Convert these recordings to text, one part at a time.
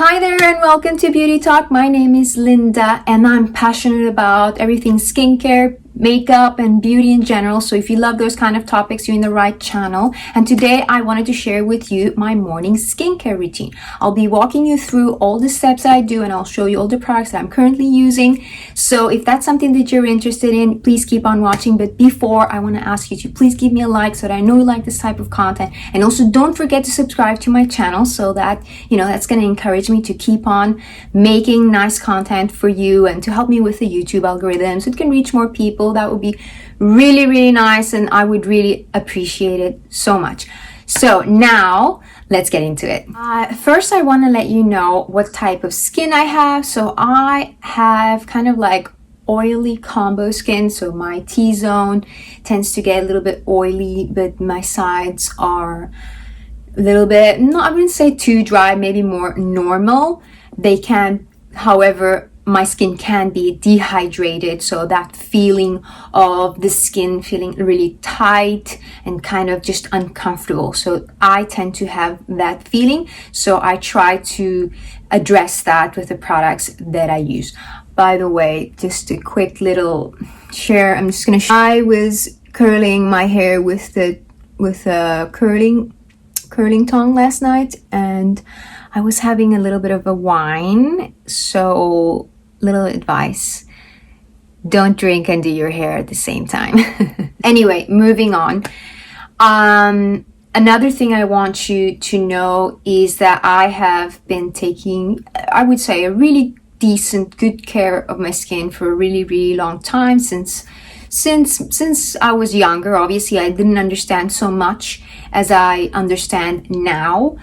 Hi there and welcome to Beauty Talk. My name is Linda and I'm passionate about everything skincare, makeup and beauty in general. So if you love those kind of topics, you're in the right channel. And today I wanted to share with you my morning skincare routine. I'll be walking you through all the steps I do and I'll show you all the products that I'm currently using. So if that's something that you're interested in, please keep on watching. But before, I want to ask you to please give me a like so that I know you like this type of content. And also don't forget to subscribe to my channel so that, that's going to encourage me to keep on making nice content for you and to help me with the YouTube algorithm so it can reach more people. That would be really, really nice and I would really appreciate it so much. So now let's get into it. First, I want to let you know what type of skin I have. So I have kind of like oily combo skin. So my T-zone tends to get a little bit oily, but my sides are a little bit, I wouldn't say too dry, maybe more normal. They can, however, my skin can be dehydrated, so that feeling of the skin feeling really tight and kind of just uncomfortable. So I tend to have that feeling, so I try to address that with the products that I use. By the way, just a quick little share. I'm just gonna I was curling my hair with a curling tongue last night and I was having a little bit of a wine, so little advice: don't drink and do your hair at the same time. Anyway, moving on. Another thing I want you to know is that I have been taking, I would say, a really decent, good care of my skin for a really, really long time since I was younger. Obviously, I didn't understand so much as I understand now.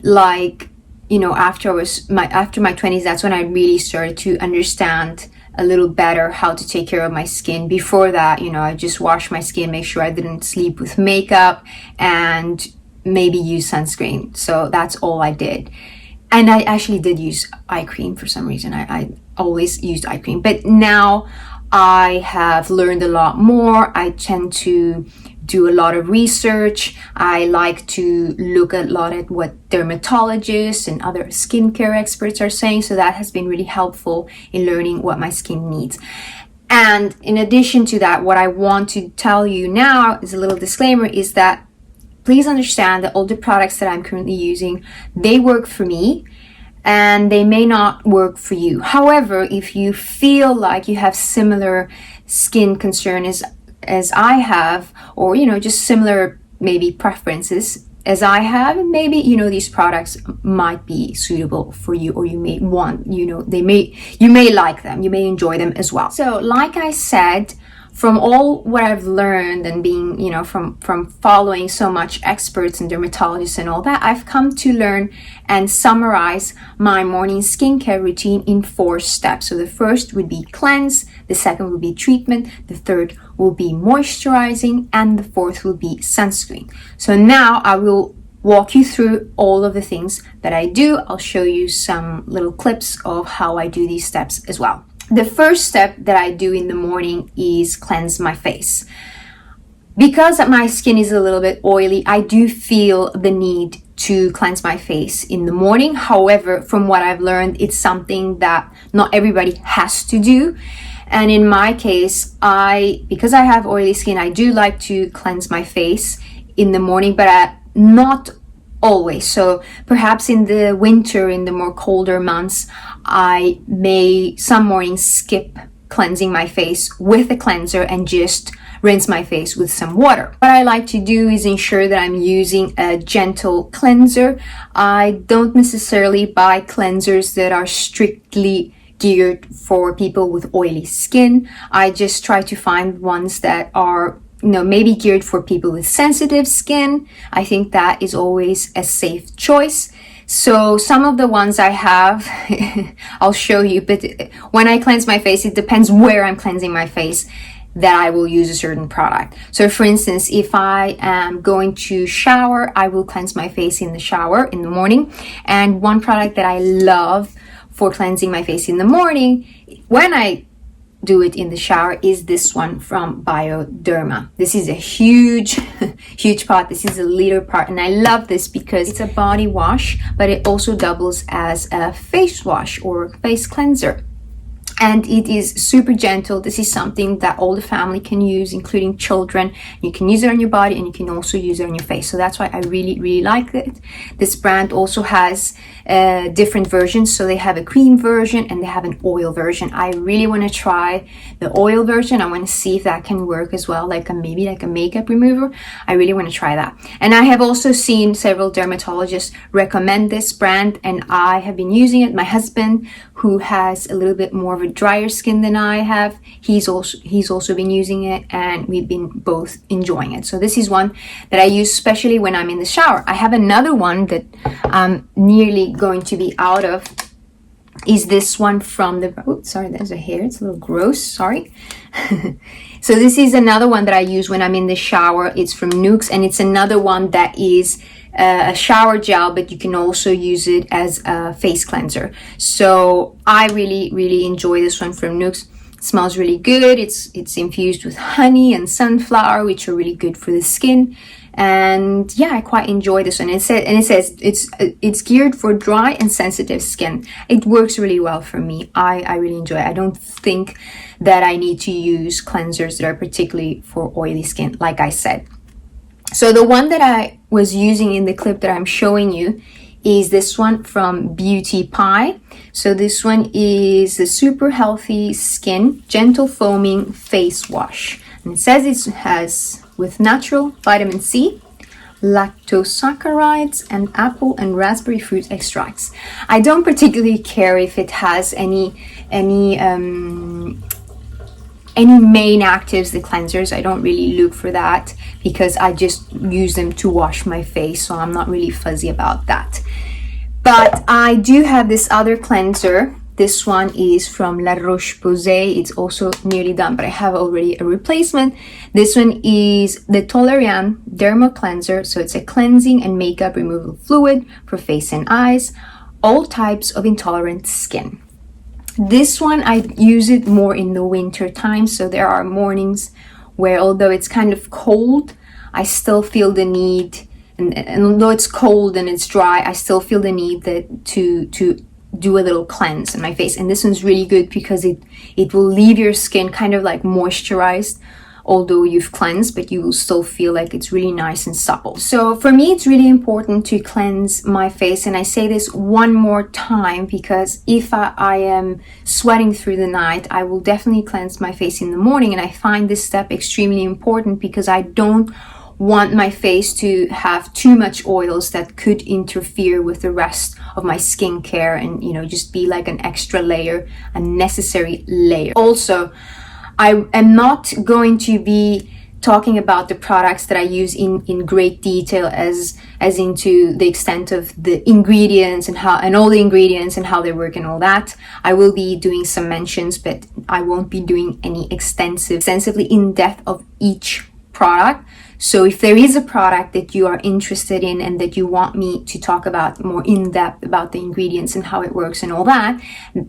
Like, after my 20s, that's when I really started to understand a little better how to take care of my skin. Before that, I just washed my skin, make sure I didn't sleep with makeup, and maybe use sunscreen. So that's all I did. And I actually did use eye cream for some reason. I always used eye cream. But now I have learned a lot more. I tend to do a lot of research. I like to look a lot at what dermatologists and other skincare experts are saying. So that has been really helpful in learning what my skin needs. And in addition to that, what I want to tell you now is a little disclaimer, is that please understand that all the products that I'm currently using, they work for me and they may not work for you. However, if you feel like you have similar skin concerns as I have, or just similar maybe preferences as I have, maybe these products might be suitable for you, or you may want, you may like them, you may enjoy them as well. So like I said, from all what I've learned and being, from following so much experts and dermatologists and all that, I've come to learn and summarize my morning skincare routine in 4 steps. So the first would be cleanse, the second would be treatment, the third will be moisturizing, and the fourth will be sunscreen. So now I will walk you through all of the things that I do. I'll show you some little clips of how I do these steps as well. The first step that I do in the morning is cleanse my face. Because my skin is a little bit oily, I do feel the need to cleanse my face in the morning. However, from what I've learned, it's something that not everybody has to do. And in my case, because I have oily skin, I do like to cleanse my face in the morning, but not always. So perhaps in the winter, in the more colder months, I may some mornings skip cleansing my face with a cleanser and just rinse my face with some water. What I like to do is ensure that I'm using a gentle cleanser. I don't necessarily buy cleansers that are strictly geared for people with oily skin. I just try to find ones that are maybe geared for people with sensitive skin. I think that is always a safe choice. So some of the ones I have, I'll show you, but when I cleanse my face, it depends where I'm cleansing my face that I will use a certain product. So for instance, if I am going to shower, I will cleanse my face in the shower in the morning. And one product that I love for cleansing my face in the morning, when I do it in the shower is this one from Bioderma. This is a huge huge pot. This is a liter pot, and I love this because it's a body wash, but it also doubles as a face wash or face cleanser. And it is super gentle. This is something that all the family can use, including children. You can use it on your body, and you can also use it on your face. So that's why I really like it. This brand also has different versions. So they have a cream version and they have an oil version. I really want to try the oil version. I want to see if that can work as well, maybe like a makeup remover. I really want to try that. And I have also seen several dermatologists recommend this brand, and I have been using it. My husband, who has a little bit more of a drier skin than I have, he's also been using it, and we've been both enjoying it. So this is one that I use especially when I'm in the shower. I have another one that I'm nearly going to be out of, is this one from the, oh sorry, there's a hair, it's a little gross, sorry. So this is another one that I use when I'm in the shower. It's from Nuxe, and it's another one that is a shower gel, but you can also use it as a face cleanser. So I really enjoy this one from Nuxe. It smells really good. It's infused with honey and sunflower, which are really good for the skin. And yeah, I quite enjoy this one. It says it's geared for dry and sensitive skin. It works really well for me. I really enjoy it. I don't think that I need to use cleansers that are particularly for oily skin, like I said. So the one that I was using in the clip that I'm showing you is this one from Beauty Pie. So this one is the Super Healthy Skin Gentle Foaming Face Wash. And it says it has with natural vitamin C, lactosaccharides, and apple and raspberry fruit extracts. I don't particularly care if it has any main actives, the cleansers. I don't really look for that because I just use them to wash my face, so I'm not really fuzzy about that. But I do have this other cleanser. This one is from La Roche-Posay. It's also nearly done, but I have already a replacement. This one is the Toleriane Dermo-Cleanser. So it's a cleansing and makeup removal fluid for face and eyes, all types of intolerant skin. This one, I use it more in the winter time. So there are mornings where, although it's kind of cold, I still feel the need, and although it's cold and it's dry, I still feel the need that to do a little cleanse in my face. And this one's really good because it will leave your skin kind of like moisturized, although you've cleansed, but you will still feel like it's really nice and supple. So for me, it's really important to cleanse my face. And I say this one more time because if I am sweating through the night, I will definitely cleanse my face in the morning. And I find this step extremely important because I don't want my face to have too much oils that could interfere with the rest of my skincare and, just be like an extra layer, a necessary layer. Also, I am not going to be talking about the products that I use in great detail as into the extent of the ingredients and all the ingredients and how they work and all that. I will be doing some mentions, but I won't be doing any extensively in-depth of each product. So if there is a product that you are interested in and that you want me to talk about more in depth about the ingredients and how it works and all that,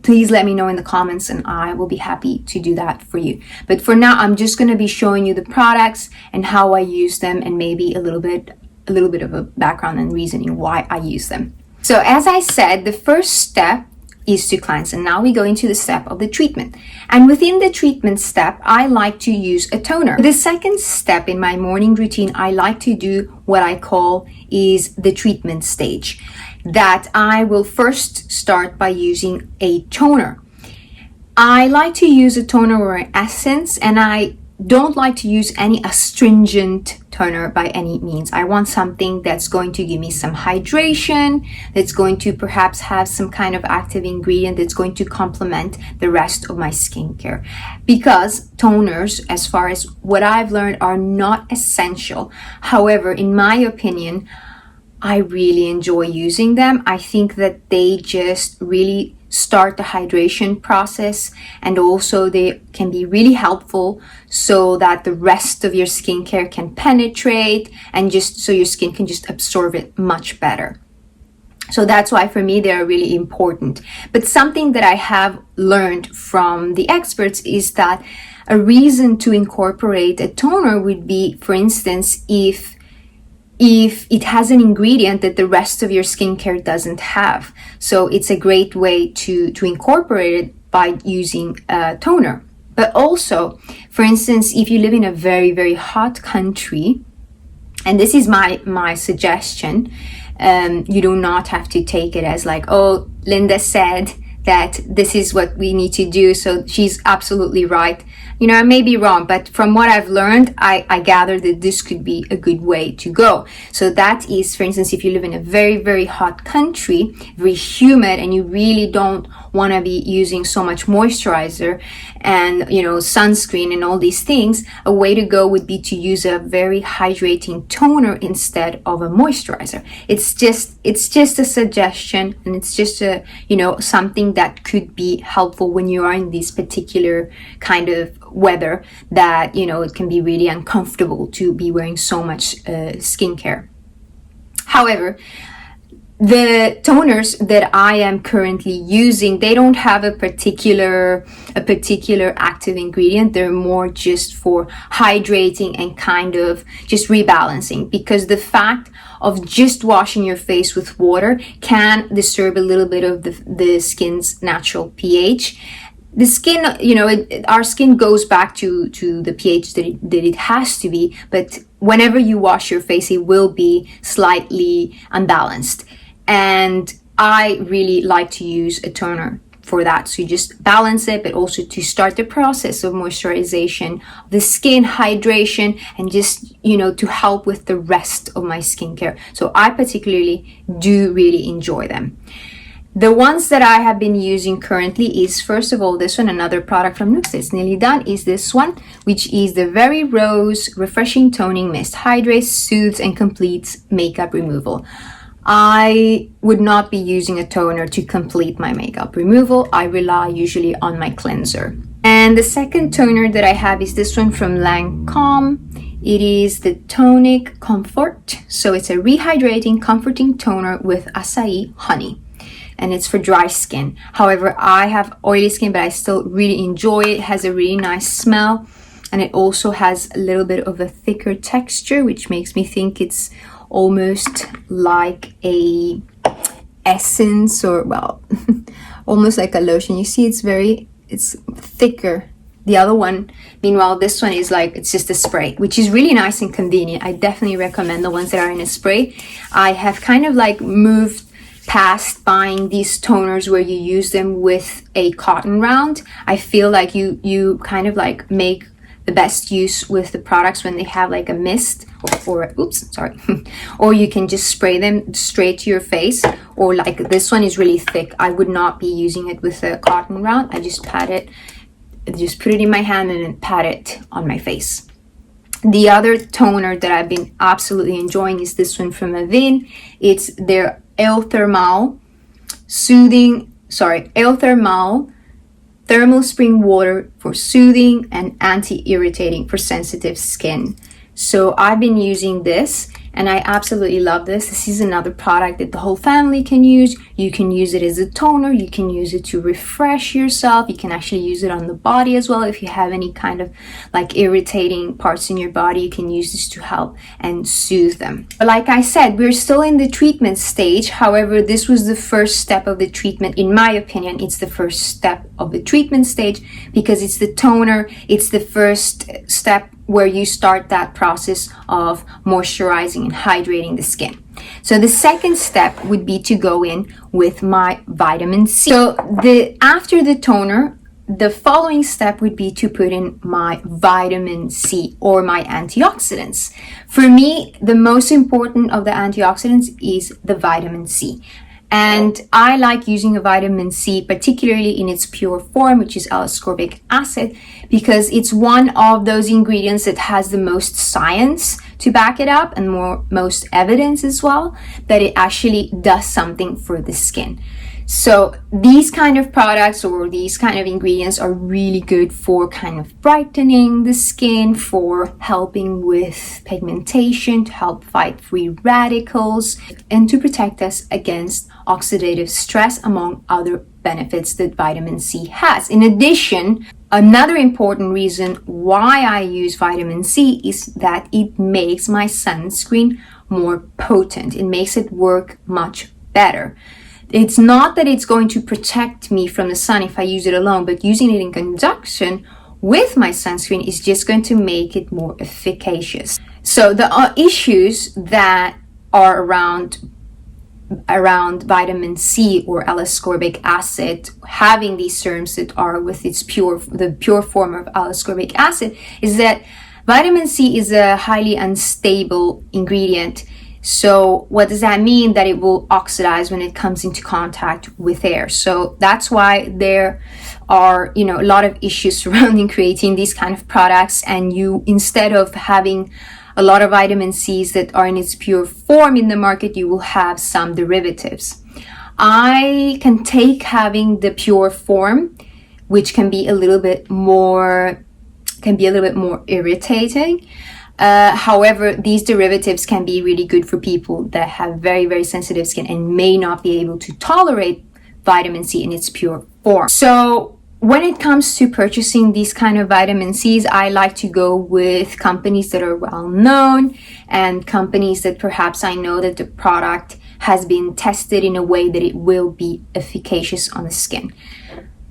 please let me know in the comments and I will be happy to do that for you. But for now, I'm just going to be showing you the products and how I use them, and maybe a little bit of a background and reasoning why I use them. So as I said, the first step is to cleanse, and now we go into the step of the treatment. And within the treatment step, I like to use a toner. The second step in my morning routine, I like to do what I call is the treatment stage, that I will first start by using a toner. I like to use a toner or an essence, and I don't like to use any astringent toner by any means. I want something that's going to give me some hydration, that's going to perhaps have some kind of active ingredient that's going to complement the rest of my skincare. Because toners, as far as what I've learned, are not essential. However, in my opinion, I really enjoy using them. I think that they just really start the hydration process, and also they can be really helpful so that the rest of your skincare can penetrate and just so your skin can just absorb it much better. So that's why for me they are really important. But something that I have learned from the experts is that a reason to incorporate a toner would be, for instance, if it has an ingredient that the rest of your skincare doesn't have. So it's a great way to incorporate it by using a toner. But also, for instance, if you live in a very, very hot country, and this is my suggestion, you do not have to take it as like, oh, Linda said that this is what we need to do, so she's absolutely right. You know, I may be wrong, but from what I've learned, I gather that this could be a good way to go. So that is, for instance, if you live in a very, very hot country, very humid, and you really don't want to be using so much moisturizer and, you know, sunscreen and all these things, a way to go would be to use a very hydrating toner instead of a moisturizer. It's just a suggestion, and it's just a, you know, something that could be helpful when you are in this particular kind of weather that, you know, it can be really uncomfortable to be wearing so much skincare. However, the toners that I am currently using, they don't have a particular active ingredient. They're more just for hydrating and kind of just rebalancing, because the fact of just washing your face with water can disturb a little bit of the skin's natural pH. The skin, you know, our skin goes back to the pH that it has to be, but whenever you wash your face, it will be slightly unbalanced. And I really like to use a toner for that. So you just balance it, but also to start the process of moisturization, the skin hydration, and just, you know, to help with the rest of my skincare. So I particularly do really enjoy them. The ones that I have been using currently is, first of all, this one, another product from Nuxe, it's nearly done, is this one, which is the Very Rose Refreshing Toning Mist. Hydrates, soothes, and completes makeup removal. I would not be using a toner to complete my makeup removal. I rely usually on my cleanser. And the second toner that I have is this one from Lancome. It is the Tonic Comfort. So it's a rehydrating, comforting toner with acai honey. And it's for dry skin. However, I have oily skin, but I still really enjoy it. It has a really nice smell. And it also has a little bit of a thicker texture, which makes me think it's almost like a essence, or well, almost like a lotion. You see, it's thicker. The other one, meanwhile, this one is like, it's just a spray, which is really nice and convenient. I definitely recommend the ones that are in a spray. I have kind of like moved past buying these toners where you use them with a cotton round. I feel like you kind of like make the best use with the products when they have like a mist, or or you can just spray them straight to your face, or like this one is really thick. I would not be using it with a cotton round. I just pat it, just put it in my hand and then pat it on my face. The other toner that I've been absolutely enjoying is this one from Avene. It's their Atoderma Thermal Spring Water for soothing and anti-irritating for sensitive skin. So I've been using this and I absolutely love this. This is another product that the whole family can use. You can use it as a toner. You can use it to refresh yourself. You can actually use it on the body as well. If you have any kind of like irritating parts in your body, you can use this to help and soothe them. But like I said, we're still in the treatment stage. However, this was the first step of the treatment. In my opinion, it's the first step of the treatment stage because it's the toner. It's the first step where you start that process of moisturizing and hydrating the skin. So the second step would be to go in with my vitamin C. So after the toner, the following step would be to put in my vitamin C or my antioxidants. For me, the most important of the antioxidants is the vitamin C. And I like using a vitamin C, particularly in its pure form, which is L-ascorbic acid, because it's one of those ingredients that has the most science to back it up and most evidence as well, that it actually does something for the skin. So these kind of products or these kind of ingredients are really good for kind of brightening the skin, for helping with pigmentation, to help fight free radicals, and to protect us against oxidative stress, among other benefits that vitamin C has. In addition, another important reason why I use vitamin C is that it makes my sunscreen more potent. It makes it work much better. It's not that it's going to protect me from the sun if I use it alone, but using it in conjunction with my sunscreen is just going to make it more efficacious. So the issues that are around vitamin C or L-ascorbic acid, having these serums that are with the pure form of L-ascorbic acid, is that vitamin C is a highly unstable ingredient. So what does that mean? That it will oxidize when it comes into contact with air. So that's why there are, a lot of issues surrounding creating these kind of products. And you, instead of having a lot of vitamin C's that are in its pure form in the market, you will have some derivatives. I can take having the pure form, which can be a little bit more irritating. However, these derivatives can be really good for people that have very, very sensitive skin and may not be able to tolerate vitamin C in its pure form. So when it comes to purchasing these kind of vitamin C's, I like to go with companies that are well known and companies that perhaps I know that the product has been tested in a way that it will be efficacious on the skin.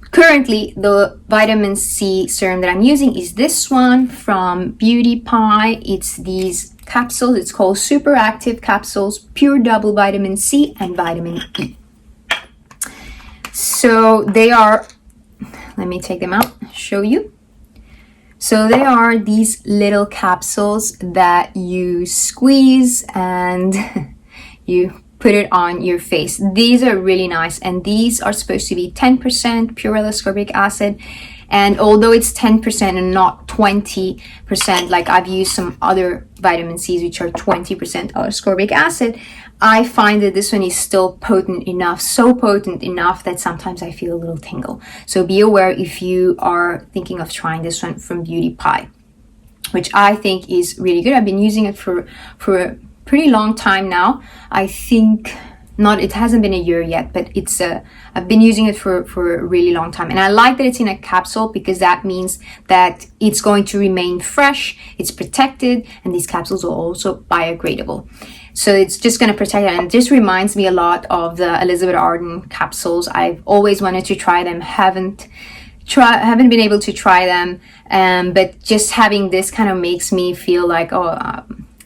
Currently, the vitamin C serum that I'm using is this one from Beauty Pie. It's these capsules. It's called Super Active Capsules, Pure Double Vitamin C and Vitamin E. So they are, let me take them out, show you. So they are these little capsules that you squeeze and you put it on your face. These are really nice, and these are supposed to be 10% pure L-ascorbic acid. And although it's 10% and not 20%, like I've used some other vitamin C's which are 20% L-ascorbic acid, I find that this one is still potent enough, so potent enough that sometimes I feel a little tingle. So be aware if you are thinking of trying this one from Beauty Pie, which I think is really good. I've been using it for a pretty long time now. I think it hasn't been a year yet, but I've been using it for a really long time. And I like that it's in a capsule because that means that it's going to remain fresh, it's protected, and these capsules are also biodegradable. So it's just going to protect it. And this reminds me a lot of the Elizabeth Arden capsules. I've always wanted to try them, haven't been able to try them, but just having this kind of makes me feel like,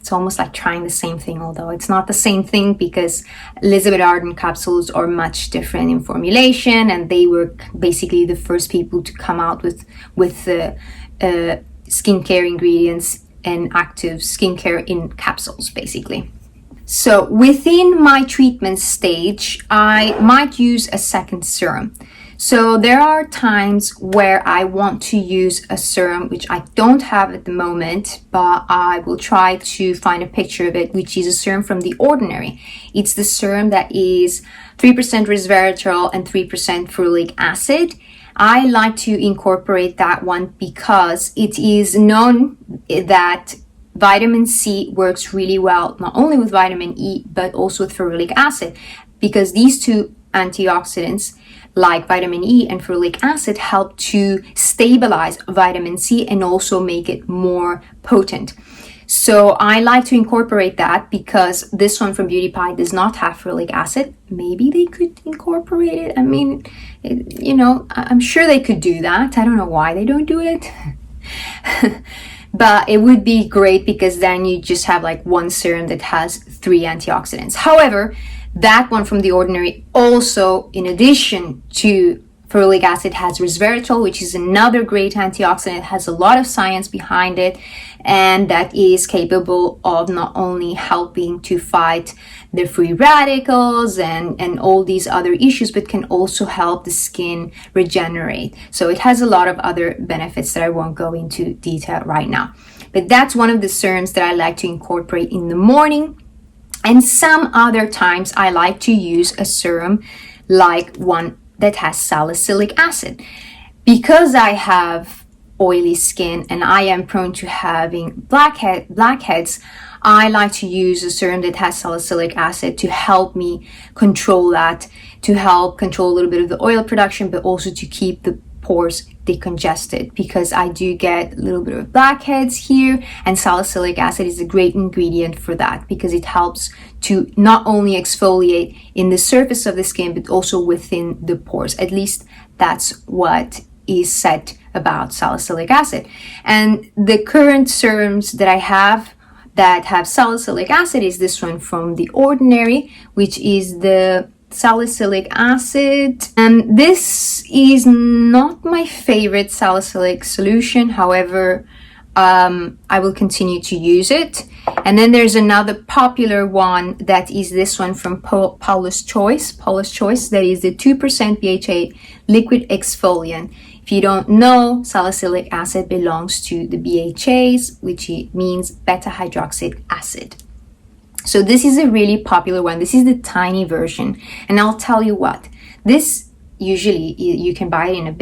it's almost like trying the same thing, although it's not the same thing because Elizabeth Arden capsules are much different in formulation, and they were basically the first people to come out with skincare ingredients and active skincare in capsules, basically. So within my treatment stage, I might use a second serum. So there are times where I want to use a serum, which I don't have at the moment, but I will try to find a picture of it, which is a serum from The Ordinary. It's the serum that is 3% resveratrol and 3% ferulic acid. I like to incorporate that one because it is known that vitamin C works really well, not only with vitamin E, but also with ferulic acid, because these two antioxidants like vitamin E and ferulic acid help to stabilize vitamin C and also make it more potent. So I like to incorporate that because this one from Beauty Pie does not have ferulic acid. Maybe they could incorporate it. I mean, I'm sure they could do that. I don't know why they don't do it. But it would be great because then you just have like one serum that has 3 antioxidants. However, that one from The Ordinary also, in addition to ferulic acid, has resveratrol, which is another great antioxidant. It has a lot of science behind it, and that is capable of not only helping to fight the free radicals and all these other issues, but can also help the skin regenerate. So it has a lot of other benefits that I won't go into detail right now. But that's one of the serums that I like to incorporate in the morning. And some other times I like to use a serum like one that has salicylic acid. Because I have oily skin and I am prone to having blackheads, I like to use a serum that has salicylic acid to help me control that, to help control a little bit of the oil production, but also to keep the pores decongested, because I do get a little bit of blackheads here, and salicylic acid is a great ingredient for that, because it helps to not only exfoliate in the surface of the skin but also within the pores. At least that's what is said about salicylic acid. And the current serums that I have that have salicylic acid is this one from The Ordinary, which is the salicylic acid, and this is not my favorite salicylic solution. However, I will continue to use it. And then there's another popular one that is this one from Paula's Choice, that is the 2% BHA liquid exfoliant. If you don't know, salicylic acid belongs to the BHAs, which means beta hydroxy acid. So this is a really popular one. This is the tiny version, and I'll tell you what, this usually you can buy it in a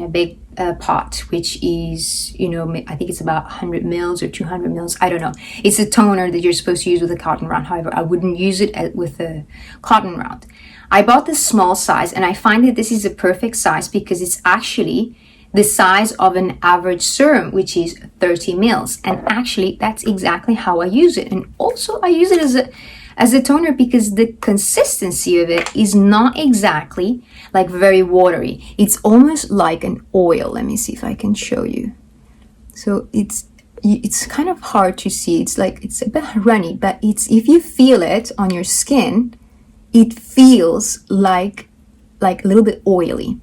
big pot, which is, you know, I think it's about 100 mils or 200 mils. I don't know. It's a toner that you're supposed to use with a cotton round. However, I wouldn't use it with a cotton round. I bought the small size, and I find that this is a perfect size because it's actually the size of an average serum, which is 30 mils. And actually, that's exactly how I use it. And also, I use it as a toner because the consistency of it is not exactly like very watery. It's almost like an oil. Let me see if I can show you. So it's kind of hard to see. It's a bit runny, but if you feel it on your skin, it feels like a little bit oily.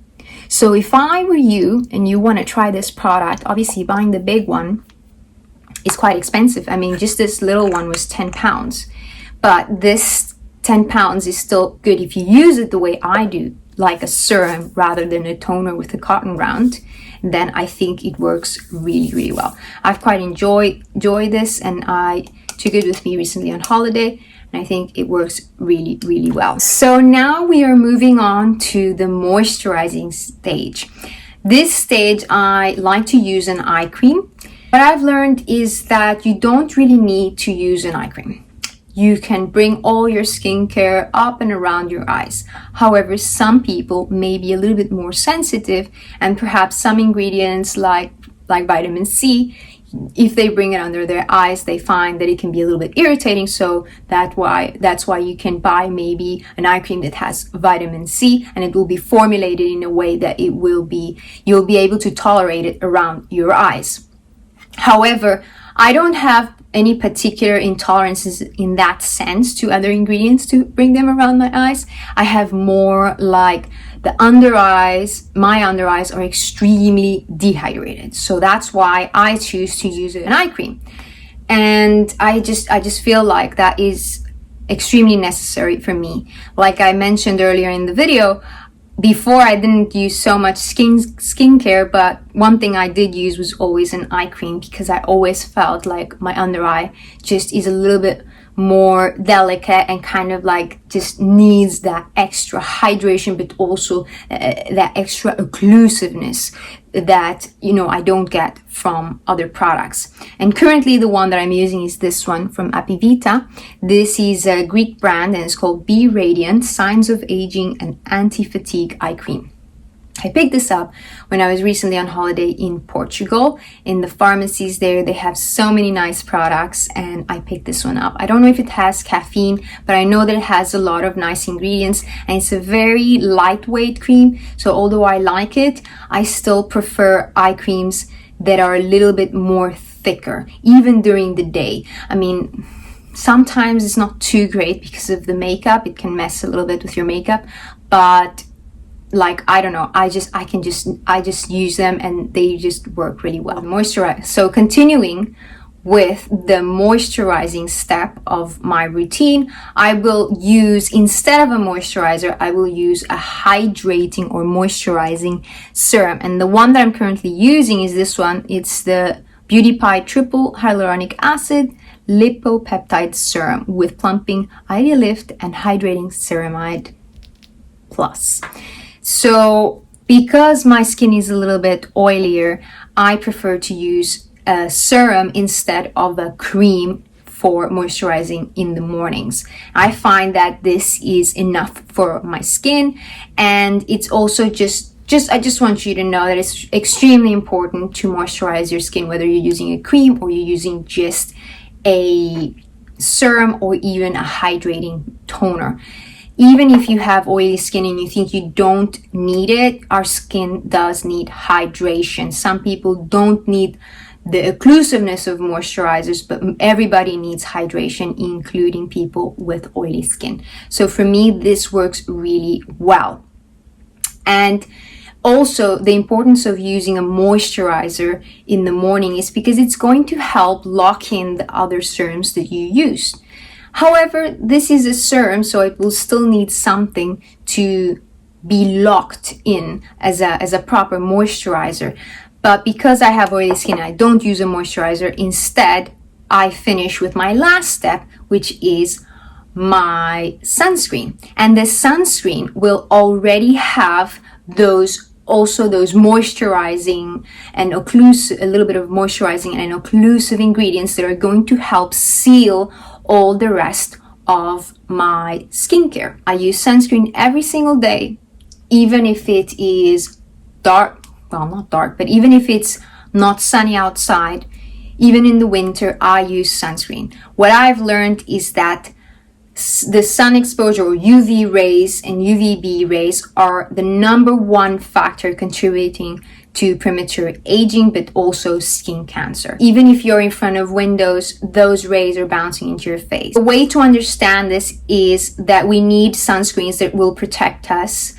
So if I were you and you want to try this product, obviously buying the big one is quite expensive. I mean, just this little one was 10 pounds. But this 10 pounds is still good if you use it the way I do, like a serum rather than a toner with a cotton round. Then I think it works really, really well. I've quite enjoyed this, and I took it with me recently on holiday. And I think it works really, really well. So now we are moving on to the moisturizing stage. This stage, I like to use an eye cream. What I've learned is that you don't really need to use an eye cream. You can bring all your skincare up and around your eyes. However, some people may be a little bit more sensitive, and perhaps some ingredients like vitamin C, if they bring it under their eyes, they find that it can be a little bit irritating. So that's why you can buy maybe an eye cream that has vitamin C, and it will be formulated in a way that you'll be able to tolerate it around your eyes. However, I don't have any particular intolerances in that sense to other ingredients to bring them around my eyes. I have more like the under eyes. My under eyes are extremely dehydrated, so that's why I choose to use an eye cream. And I just feel like that is extremely necessary for me. Like I mentioned earlier in the video, before I didn't use so much skincare, but one thing I did use was always an eye cream, because I always felt like my under eye just is a little bit more delicate and kind of like just needs that extra hydration, but also that extra occlusiveness that, you know, I don't get from other products. And currently the one that I'm using is this one from Apivita. This is a Greek brand, and it's called Be Radiant Signs of Aging and Anti-Fatigue Eye Cream. I picked this up when I was recently on holiday in Portugal. In the pharmacies there, they have so many nice products, and I picked this one up. I don't know if it has caffeine, but I know that it has a lot of nice ingredients, and it's a very lightweight cream. So although I like it, I still prefer eye creams that are a little bit more thicker, even during the day. I mean, sometimes it's not too great because of the makeup. It can mess a little bit with your makeup, but like, I don't know, I just use them and they just work really well. Moisturize. So continuing with the moisturizing step of my routine, I will use, instead of a moisturizer, I will use a hydrating or moisturizing serum. And the one that I'm currently using is this one. It's the Beauty Pie Triple Hyaluronic Acid Lipopeptide Serum with Plumping Ideal Lift and Hydrating Ceramide Plus. So because my skin is a little bit oilier, I prefer to use a serum instead of a cream for moisturizing in the mornings. I find that this is enough for my skin, and it's also I just want you to know that it's extremely important to moisturize your skin, whether you're using a cream or you're using just a serum or even a hydrating toner. Even if you have oily skin and you think you don't need it, our skin does need hydration. Some people don't need the occlusiveness of moisturizers, but everybody needs hydration, including people with oily skin. So for me, this works really well. And also, the importance of using a moisturizer in the morning is because it's going to help lock in the other serums that you used. However, this is a serum, so it will still need something to be locked in as a proper moisturizer. But because I have oily skin, I don't use a moisturizer. Instead, I finish with my last step, which is my sunscreen. And the sunscreen will already have those moisturizing and a little bit of moisturizing and occlusive ingredients that are going to help seal all the rest of my skincare. I use sunscreen every single day, even if it is dark, well, not dark, but even if it's not sunny outside, even in the winter, I use sunscreen. What I've learned is that the sun exposure, or UV rays and UVB rays, are the number one factor contributing to premature aging, but also skin cancer. Even if you're in front of windows, those rays are bouncing into your face. The way to understand this is that we need sunscreens that will protect us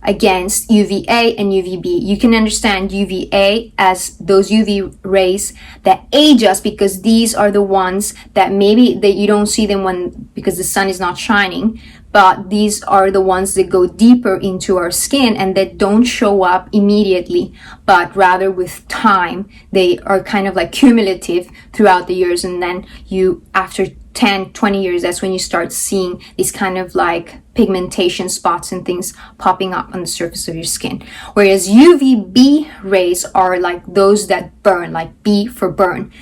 against UVA and UVB. You can understand UVA as those UV rays that age us, because these are the ones that maybe that you don't see them because the sun is not shining, but these are the ones that go deeper into our skin and that don't show up immediately, but rather with time. They are kind of like cumulative throughout the years, and then after 10, 20 years, that's when you start seeing these kind of like pigmentation spots and things popping up on the surface of your skin. Whereas UVB rays are like those that burn, like B for burn.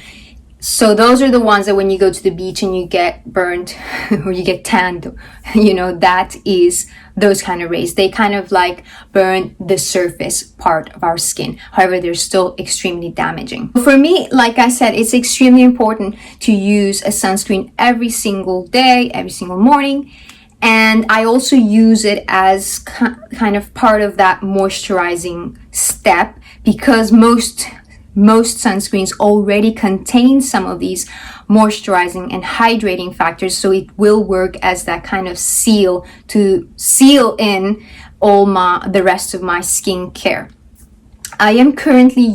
So those are the ones that when you go to the beach and you get burned or you get tanned, that is those kind of rays. They kind of like burn the surface part of our skin. However, they're still extremely damaging. For me, like I said, it's extremely important to use a sunscreen every single day, every single morning. And I also use it as kind of part of that moisturizing step, because most sunscreens already contain some of these moisturizing and hydrating factors, so it will work as that kind of seal to seal in the rest of my skincare. I am currently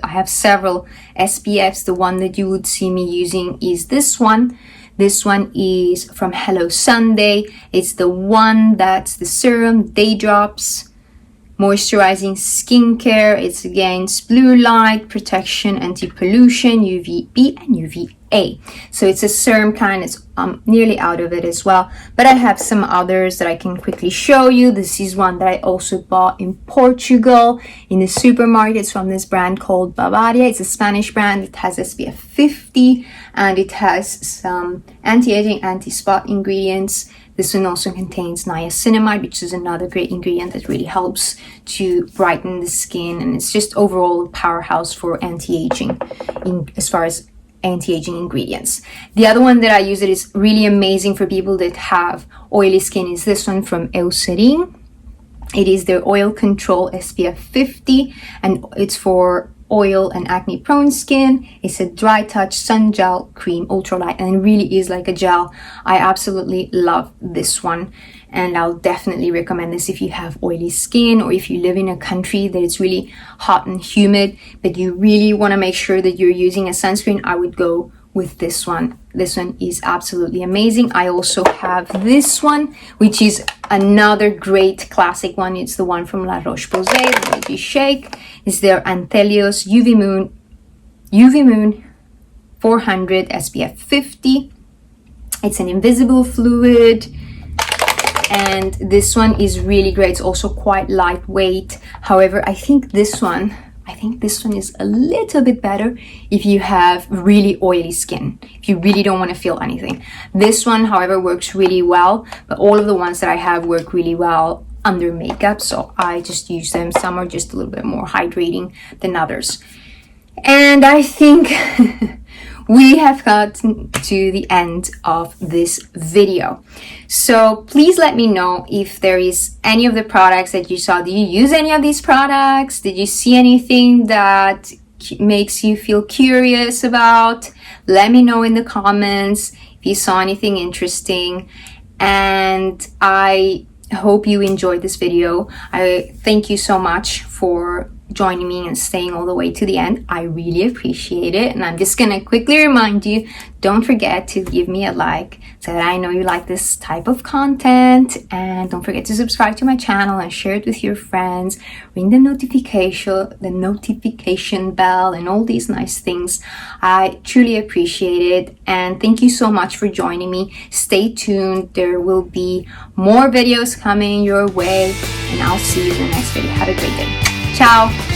I have several SPFs. The one that you would see me using is this one. This one is from Hello Sunday. It's the one that's the serum, Day Drops, moisturizing skincare. It's against blue light, protection, anti-pollution, UVB and UVA. So it's a serum kind. It's nearly out of it as well, but I have some others that I can quickly show you. This is one that I also bought in Portugal in the supermarkets from this brand called Bavaria. It's a Spanish brand. It has SPF 50 and it has some anti-aging, anti-spot ingredients. This one also contains niacinamide, which is another great ingredient that really helps to brighten the skin, and it's just overall a powerhouse for anti-aging as far as anti-aging ingredients. The other one that I use that is really amazing for people that have oily skin is this one from Eucerin. It is their Oil Control SPF 50, and it's for oil and acne prone skin. It's a dry touch sun gel cream, ultralight, and it really is like a gel. I absolutely love this one, and I'll definitely recommend this if you have oily skin, or if you live in a country that it's really hot and humid, but you really want to make sure that you're using a sunscreen. I would go with this one. This one is absolutely amazing. I also have this one, which is another great classic one. It's the one from La Roche-Posay, the Baby Shake. It's their Antelios UV Moon 400 SPF 50. It's an invisible fluid, and this one is really great. It's also quite lightweight. However, I think this one I think this one is a little bit better if you have really oily skin, if you really don't want to feel anything. This one, however, works really well, but all of the ones that I have work really well under makeup, so I just use them. Some are just a little bit more hydrating than others. And I think we have gotten to the end of this video. So please let me know if there is any of the products that you saw. Do you use any of these products? Did you see anything that makes you feel curious about? Let me know in the comments if you saw anything interesting. And I hope you enjoyed this video. I thank you so much for joining me and staying all the way to the end. I really appreciate it. And I'm just gonna quickly remind you, don't forget to give me a like so that I know you like this type of content. And don't forget to subscribe to my channel and share it with your friends. Ring the notification bell and all these nice things. I truly appreciate it. And thank you so much for joining me. Stay tuned. There will be more videos coming your way. And I'll see you in the next video. Have a great day. Ciao!